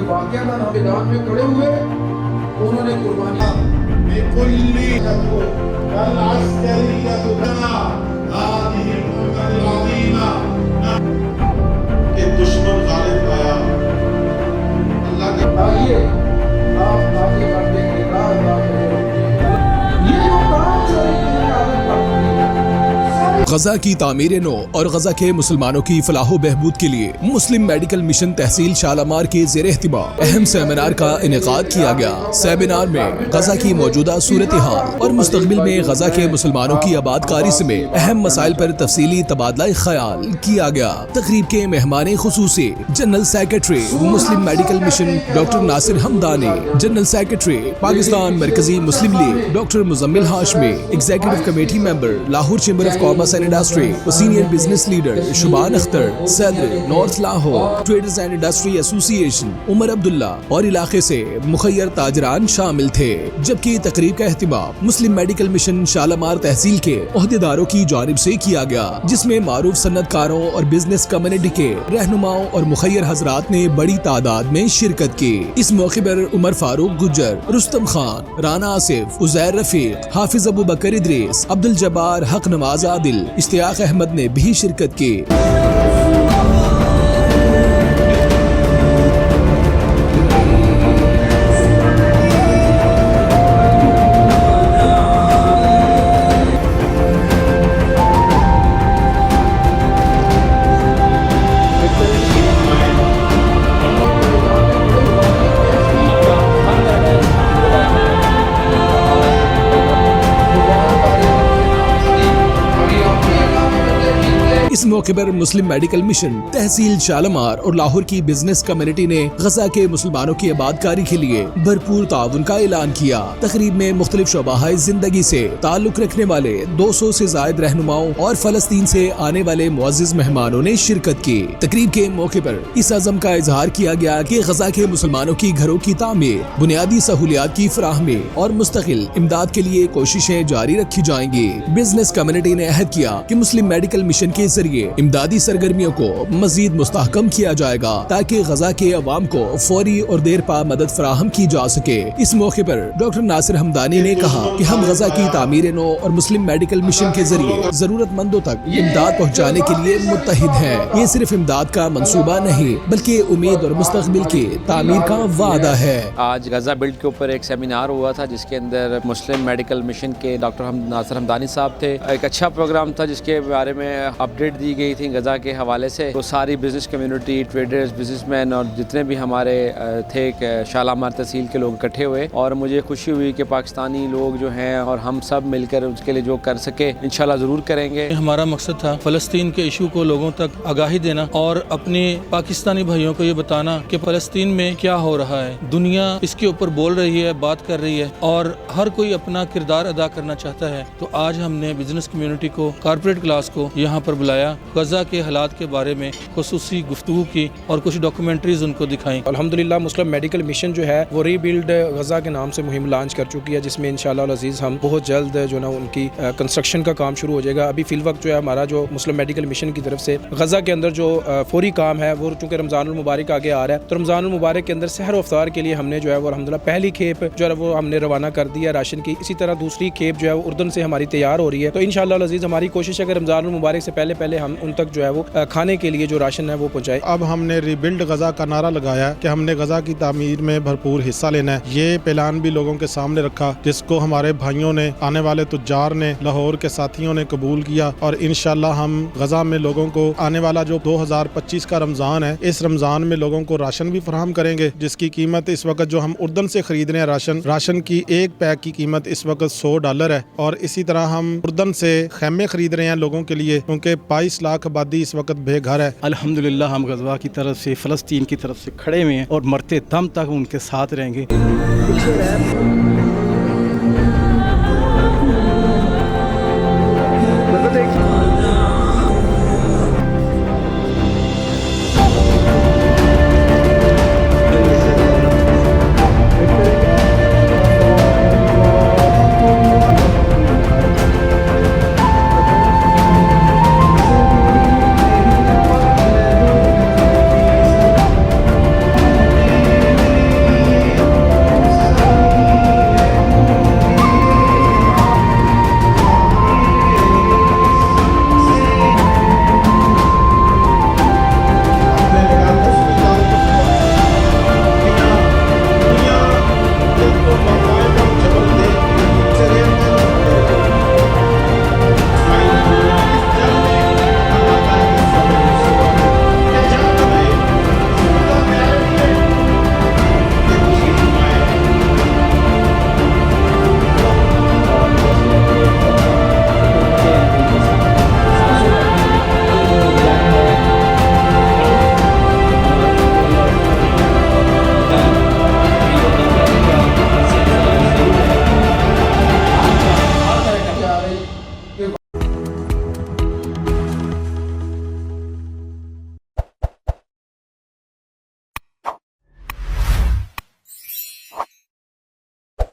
वाकया था, मैदान में खड़े हुए उन्होंने कुर्बानी दुश्मन गालिब आया। अल्लाह के आइए आप आगे बढ़ते हैं, ये जो काम चल रही है आदत पड़ती है। गजा की तामीर नो और गजा के मुसलमानों की फलाह बहबूद के लिए मुस्लिम मेडिकल मिशन तहसील शालामार के ज़ेर एहतिमाम अहम सेमिनार का इनेकाद किया गया। सेमिनार में गजा की मौजूदा सूरत हाल और मुस्तकबिल में गजा के मुसलमानों की आबादकारी समेत अहम मसाइल पर तफसीली तबादला ख्याल किया गया। तकरीब के मेहमान खुसूसी general secretary Muslim Medical Mission doctor Nasir Hamdani, general secretary Pakistan Markazi Muslim League doctor Muzammil Hashmi, executive committee member Lahore Chamber of Commerce and Industry, senior business leader Shuban Akhtar, सदर north Lahore traders and industry association Umar Abdullah और इलाके से मुखैर ताजरान शामिल थे। जबकि तकरीब का एहतिमाम मुस्लिम मेडिकल मिशन शालामार तहसील के ओहदेदारों की जानिब से किया गया, जिसमें मारूफ सन्नतकारों और बिजनेस कम्युनिटी के रहनुमाओं और मुखैर हजरात ने बड़ी तादाद में शिरकत की। इस मौके पर उमर फारूक गुज्जर, रुस्तम खान, राना आसिफ, उजैर रफीक, हाफिज अबू बकर इदरीस, अब्दुल जब्बार, हक नवाज आदिल, इश्तियाक अहमद ने भी शिरकत की। इस मौके पर मुस्लिम मेडिकल मिशन तहसील शालामार और लाहौर की बिजनेस कम्युनिटी ने गजा के मुसलमानों की आबादकारी के लिए भरपूर ताउन का ऐलान किया। तकरीब में मुख्तलिफ शोबाहाए जिंदगी से ताल्लुक रखने वाले 200 से जायद रहनुमाओं और फलस्तीन से आने वाले मुअज़्ज़िज़ मेहमानों ने शिरकत की। तकरीब के मौके पर इस अज़म का इजहार किया गया कि गजा के मुसलमानों की घरों की तामीर, बुनियादी सहूलियात की फराहमी और मुस्तकिल इमदाद के लिए कोशिशें जारी रखी जाएंगी। बिजनेस कम्युनिटी ने अहद किया कि मुस्लिम मेडिकल मिशन के जरिए इमदादी सरगर्मियों को मजीद मुस्तहकम किया जाएगा ताकि गजा के अवाम को फौरी और देर पा मदद फराहम की जा सके। इस मौके पर डॉक्टर नासिर हमदानी ने कहा कि हम गजा की तामीर नो और मुस्लिम मेडिकल मिशन के जरिए जरूरतमंदों तक इमदाद पहुँचाने के लिए मुत्तहिद है। ये सिर्फ इमदाद का मंसूबा नहीं बल्कि उम्मीद और मुस्तकबिल की तामीर का वादा है। आज गजा बिल्ड के ऊपर एक सेमिनार हुआ था जिसके अंदर मुस्लिम मेडिकल मिशन के डॉक्टर नासिर हमदानी साहब थे। एक अच्छा प्रोग्राम था जिसके बारे में अपडेट दी गई थी गजा के हवाले से। तो सारी बिजनेस कम्युनिटी, ट्रेडर्स, बिजनेसमैन और जितने भी हमारे थे शालामार तहसील के लोग इकट्ठे हुए और मुझे खुशी हुई कि पाकिस्तानी लोग जो हैं और हम सब मिलकर उसके लिए जो कर सके इंशाल्लाह ज़रूर करेंगे। हमारा मकसद था फ़लस्तीन के इशू को लोगों तक आगाही देना और अपने पाकिस्तानी भाइयों को ये बताना कि फ़लस्तीन में क्या हो रहा है। दुनिया इसके ऊपर बोल रही है, बात कर रही है और हर कोई अपना किरदार अदा करना चाहता है। तो आज हमने बिजनेस कम्युनिटी को, कारपोरेट क्लास को यहाँ पर बुलाया, गजा के हालात के बारे में खुसूसी गुफ्तगू की और कुछ डॉक्यूमेंट्रीज उनको दिखाई। अल्हम्दुलिल्लाह मुस्लिम मेडिकल मिशन जो है वो रीबिल्ड गजा के नाम से मुहिम लॉन्च कर चुकी है, जिसमें इंशाअल्लाह अज़ीज़ हम बहुत जल्द जो ना उनकी कंस्ट्रक्शन का काम शुरू हो जाएगा। अभी फिल वक्त जो है हमारा जो मुस्लिम मेडिकल मिशन की तरफ से गजा के अंदर जो फौरी काम है वो चूँकि रमज़ानुल मुबारक आगे आ रहा है, तो रमज़ानुल मुबारक के अंदर सहर इफ्तार के लिए हमने जो है वो अल्हम्दुलिल्लाह पहली खेप जो है वो हमने रवाना कर दिया राशन की। इसी तरह दूसरी खेप जो है वो उर्दन से हमारी तैयार हो रही है। तो इंशाअल्लाह अज़ीज़ हमारी कोशिश है कि रमज़ानुल मुबारक से पहले हम उन तक जो है वो खाने के लिए जो राशन है वो पहुँचाए। अब हमने रिबिल्ड गजा का नारा लगाया कि हमने गजा की तामीर में भरपूर हिस्सा लेना है। ये प्लान भी लोगों के सामने रखा जिसको हमारे भाइयों ने, आने वाले तुज्जार ने, लाहौर के साथियों ने कबूल किया और इंशाल्लाह हम गजा में लोगों को आने वाला जो 2025 का रमज़ान है, इस रमज़ान में लोगों को राशन भी फराहम करेंगे जिसकी कीमत इस वक्त जो हम उर्दन से खरीद रहे हैं राशन की एक पैक की कीमत इस वक्त $100 है। और इसी तरह हम उर्दन से खैमे खरीद रहे हैं लोगों के लिए क्योंकि 22 लाख आबादी इस वक्त बेघर है। अल्हम्दुलिल्लाह हम गज़वा की तरफ से, फ़लस्तीन की तरफ से खड़े हुए हैं और मरते दम तक उनके साथ रहेंगे।